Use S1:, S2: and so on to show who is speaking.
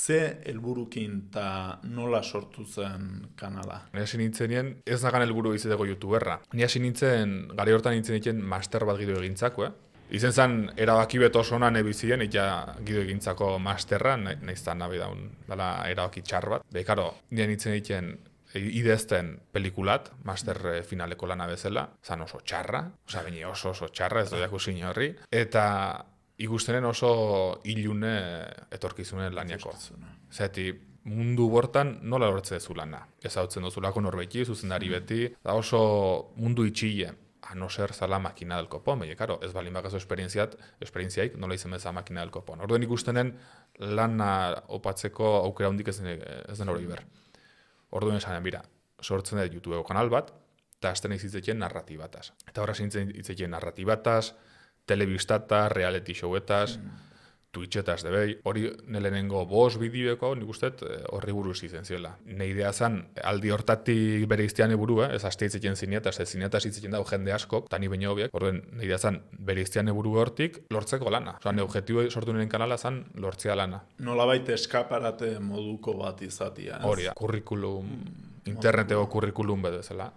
S1: Ze helburukin eta nola sortu zen kanala?
S2: Ni hasi nintzenien, ez nagan helburu izateko youtuberra. Ni hasi nintzen, gari hortan nintzen egiten master bat gideo egintzako, Izen zen, erabaki beto oso honan ebizien, eta gideo egintzako masterra, naiztan nabi daun, dala erabaki txar bat. Karo, nire nintzen egiten idezten pelikulat, master finaleko lana bezala, zan oso txarra, baina oso txarra, ez doiak usin horri, eta ikustenen oso ilune etorkizunen laniako. Zeti, mundu bortan nola lortze dezu lana. Ez hau dozulako norbeti, zuzendari beti, da oso mundu itxile. A no ser zala makina del kopon, baina, karo, ez balin bakazo esperientziaik, nola izan bezala makina del kopon. Orduen ikustenen lana opatzeko aukera hundik ez den hori ber. Orduen esanen, bira, sortzen dut YouTubeko kanal bat, eta azten izitzetien narratibataz. Eta horra zintzen izitzetien narratibataz, telebistataz, reality showetaz, Twitchetaz debei, hori nelenengo 5 bideoeko, nik usteet horri buruz izen ziela. Ne idea zan, aldi hortatik bere iztean eburu, ez aste hitzeken zineataz, ez zineataz hitzeken dago jende askok, eta ni baino hobiek, orduen ne idea zan, bere iztean eburu hortik lortzeko lana. Osa, ne objektibo sortu niren kanala zan, lortzea lana.
S1: Nolabait eskaparate moduko bat izatia, ez?
S2: Hori da, kurrikulum, interneteko kurrikulum bezala.